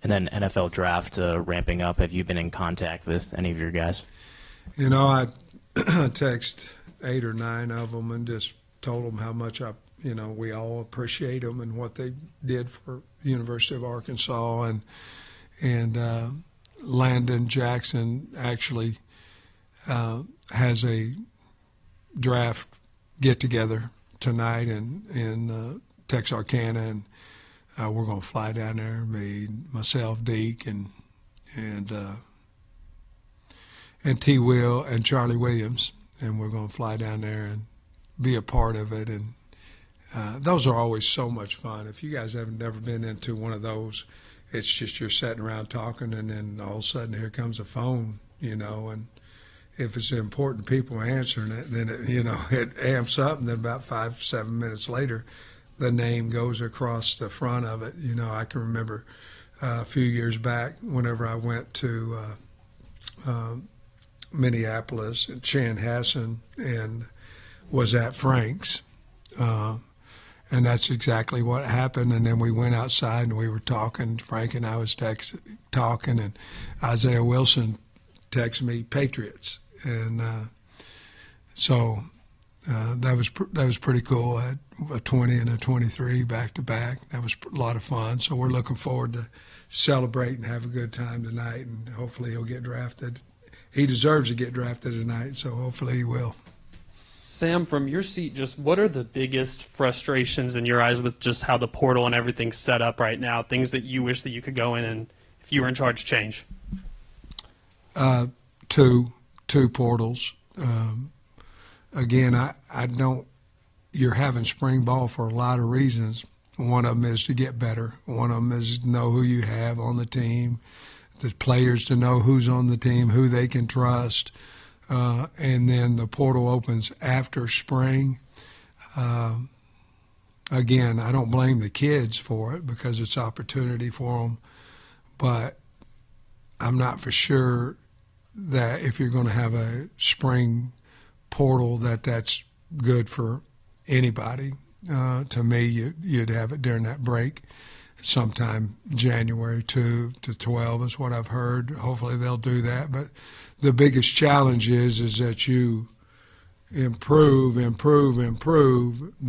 And then NFL draft ramping up. Have you been in contact with any of your guys? You know, I text 8 or 9 of them and just told them how much we all appreciate them and what they did for the University of Arkansas. And Landon Jackson actually has a draft get-together tonight in Texarkana, and we're going to fly down there, me, myself, Deke, and T. Will and Charlie Williams, and we're going to fly down there and be a part of it. And those are always so much fun. If you guys have never been into one of those, it's just you're sitting around talking, and then all of a sudden here comes a phone, and if it's important people answering it, then it amps up, and then about 5-7 minutes later, the name goes across the front of it. I can remember a few years back whenever I went to Minneapolis, and Chan Hassan and was at Frank's, and that's exactly what happened. And then we went outside and we were talking. Frank and I was talking, and Isaiah Wilson texted me Patriots, and so that was pretty cool. I had a 20 and a 23 back to back. That was a lot of fun. So we're looking forward to celebrate and have a good time tonight, and hopefully he'll get drafted. He deserves to get drafted tonight, so hopefully he will. Sam, from your seat, just what are the biggest frustrations in your eyes with just how the portal and everything's set up right now? Things that you wish that you could go in and, if you were in charge, change? Two portals. Again, I don't. You're having spring ball for a lot of reasons. One of them is to get better. One of them is to know who you have on the team, the players to know who's on the team, who they can trust. And then the portal opens after spring. Again, I don't blame the kids for it because it's opportunity for them. But I'm not for sure that if you're going to have a spring portal that's good for anybody. To me, you'd have it during that break, sometime January 2 to 12 is what I've heard. Hopefully they'll do that. But the biggest challenge is that you improve, and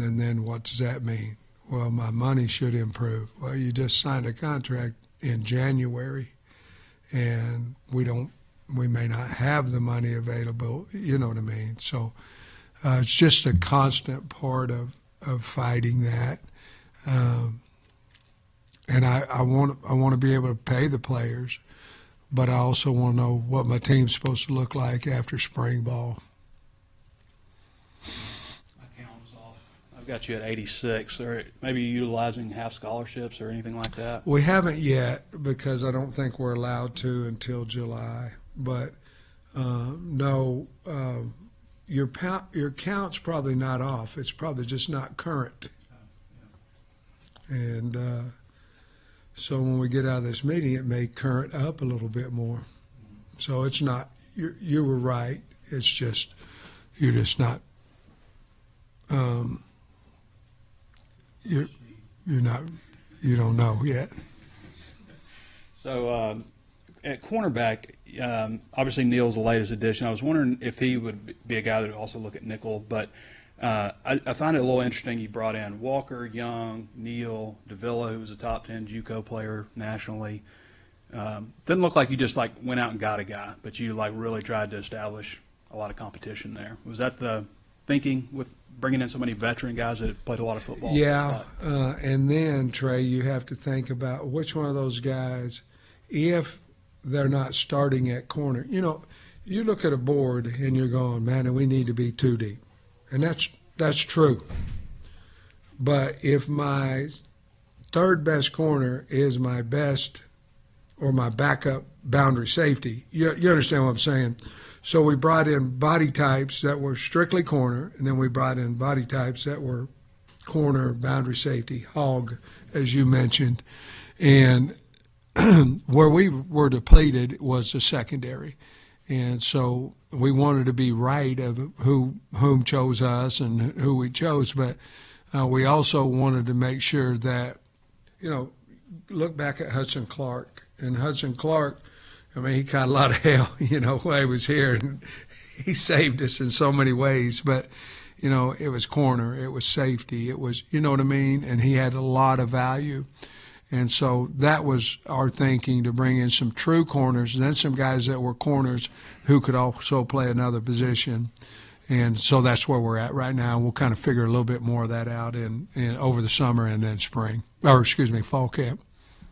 then what does that mean? Well, my money should improve. Well, you just signed a contract in January, and we may not have the money available, you know what I mean? So it's just a constant part of fighting that. And I want to be able to pay the players, but I also want to know what my team's supposed to look like after spring ball. My count was off. I've got you at 86. Or maybe utilizing half scholarships or anything like that? We haven't yet because I don't think we're allowed to until July. But no, your count's probably not off. It's probably just not current. And so when we get out of this meeting, it may current up a little bit more. So it's not. You were right. It's just you're just not. You're not. You don't know yet. So at cornerback, obviously Neal's the latest addition. I was wondering if he would be a guy that would also look at nickel, but I find it a little interesting. You brought in Walker, Young, Neal, Davila, who was a top 10 JUCO player nationally. Didn't look like you just went out and got a guy, but you really tried to establish a lot of competition there. Was that the thinking with bringing in so many veteran guys that have played a lot of football? Yeah, and then Trey, you have to think about which one of those guys, if they're not starting at corner. You look at a board and you're going, man, we need to be 2 deep. And that's true. But if my third best corner is my best or my backup boundary safety, you understand what I'm saying? So we brought in body types that were strictly corner, and then we brought in body types that were corner, boundary safety, hog, as you mentioned. And where we were depleted was the secondary. And so we wanted to be right of whom chose us and who we chose, but we also wanted to make sure that, look back at Hudson Clark And Hudson Clark, I mean, he caught a lot of hell, while he was here, and he saved us in so many ways. But, it was corner, it was safety, it was, you know what I mean? And he had a lot of value. And so that was our thinking, to bring in some true corners, and then some guys that were corners who could also play another position. And so that's where we're at right now. We'll kind of figure a little bit more of that out in over the summer and then fall camp.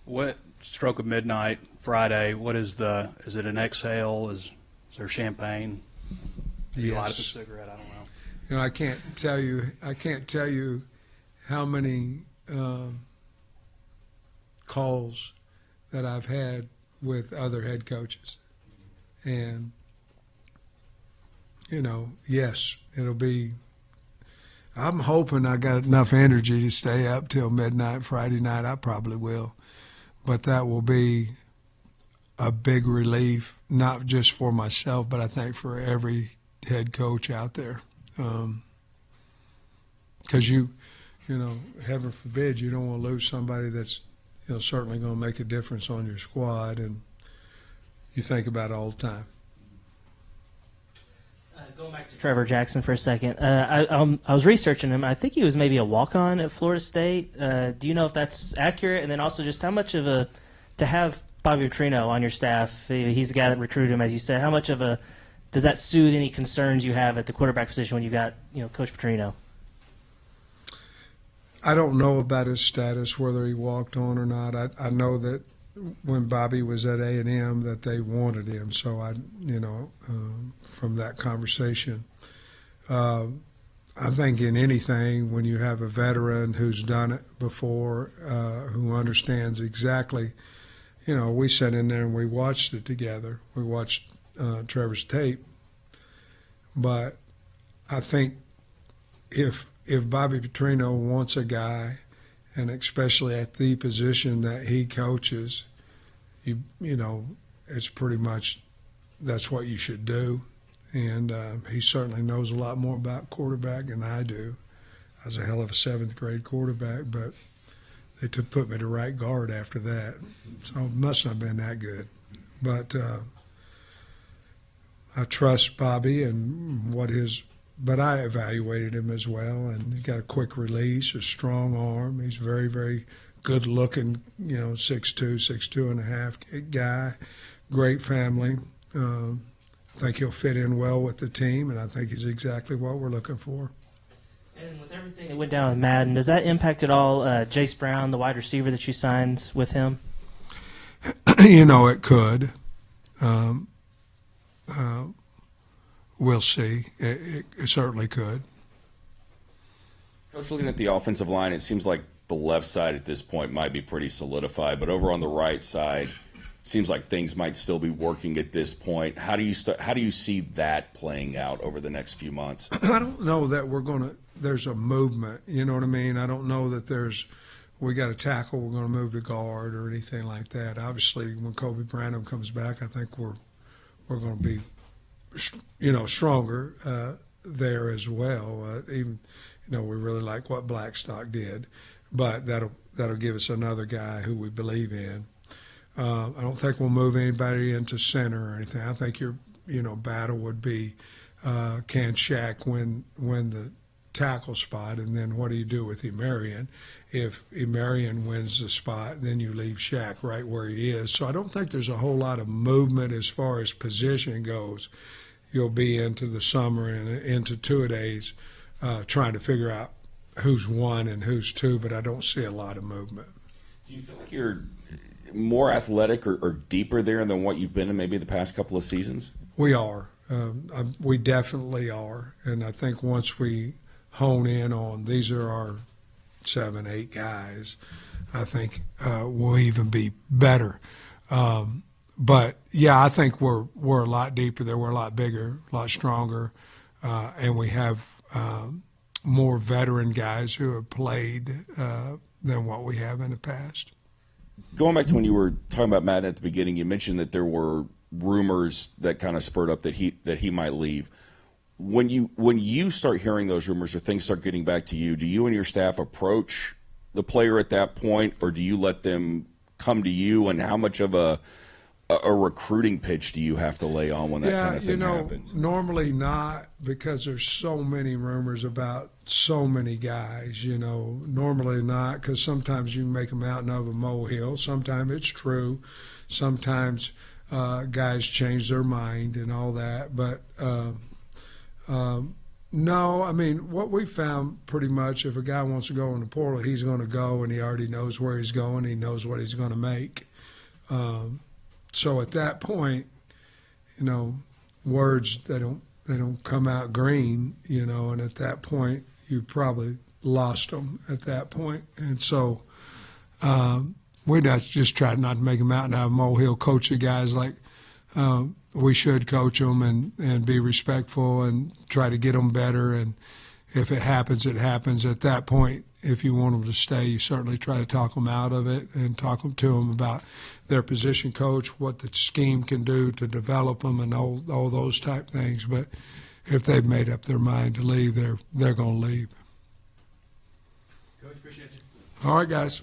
What stroke of midnight Friday? What is it an exhale? Is there champagne? Do you light up a cigarette? I don't know. I can't tell you how many calls that I've had with other head coaches, and yes, it'll be. I'm hoping I got enough energy to stay up till midnight Friday night. I probably will, but that will be a big relief, not just for myself, but I think for every head coach out there. Because heaven forbid, you don't want to lose somebody that's certainly going to make a difference on your squad, and you think about it all the time. Going back to Trevor Jackson for a second, I was researching him. I think he was maybe a walk-on at Florida State. Do you know if that's accurate? And then also just how much of to have Bobby Petrino on your staff, he's the guy that recruited him, as you said, how much of does that soothe any concerns you have at the quarterback position when you got, Coach Petrino? I don't know about his status, whether he walked on or not. I know that when Bobby was at A&M that they wanted him. So from that conversation, I think in anything, when you have a veteran who's done it before, who understands exactly, we sat in there and we watched it together. We watched Trevor's tape, but I think if Bobby Petrino wants a guy, and especially at the position that he coaches, it's pretty much that's what you should do. And he certainly knows a lot more about quarterback than I do. I was a hell of a seventh grade quarterback, but they put me to right guard after that, so it must not have been that good. But I trust Bobby and but I evaluated him as well, and he got a quick release, a strong arm. He's very, very good looking, 6'2", and a half guy, great family. I think he'll fit in well with the team, and I think he's exactly what we're looking for. And with everything that went down with Madden, does that impact at all Jace Brown, the wide receiver that you signed with him? It could. We'll see. It certainly could. Coach, looking at the offensive line, it seems like the left side at this point might be pretty solidified, but over on the right side, it seems like things might still be working at this point. How do you see that playing out over the next few months? I don't know that there's a movement. You know what I mean? I don't know that we got a tackle, we're going to move to guard or anything like that. Obviously, when Kobe Branham comes back, I think we're going to be stronger there as well. Even we really like what Blackstock did, but that'll give us another guy who we believe in. I don't think we'll move anybody into center or anything. I think your battle would be can Shaq win the tackle spot, and then what do you do with Emarian? If Emarian wins the spot, then you leave Shaq right where he is. So I don't think there's a whole lot of movement as far as position goes. You'll be into the summer and into two-a-days trying to figure out who's one and who's two, but I don't see a lot of movement. Do you feel like you're more athletic or deeper there than what you've been in maybe the past couple of seasons? We are. We definitely are. And I think once we hone in on these are our 7, 8 guys, I think we'll even be better. But yeah, I think we're a lot deeper there. We're a lot bigger, a lot stronger, and we have more veteran guys who have played than what we have in the past. Going back to when you were talking about Madden at the beginning, you mentioned that there were rumors that kind of spurred up that he might leave. When you start hearing those rumors or things start getting back to you, do you and your staff approach the player at that point, or do you let them come to you, and how much of a recruiting pitch do you have to lay on when that kind of thing happens? Normally not, because there's so many rumors about so many guys, normally not, because sometimes you can make a mountain of a molehill. Sometimes it's true. Sometimes guys change their mind and all that. But no, I mean, what we found pretty much, if a guy wants to go in the portal, he's going to go, and he already knows where he's going. He knows what he's going to make. So at that point, words, they don't come out green, and at that point you probably lost them at that point. And so we just tried not to make a mountain out of a molehill, coach the guys like we should coach them, and be respectful and try to get them better. And if it happens, it happens. At that point, if you want them to stay, you certainly try to talk them out of it and talk to them about their position coach, what the scheme can do to develop them, and all those type things. But if they've made up their mind to leave, they're going to leave. Coach, appreciate you. All right, guys.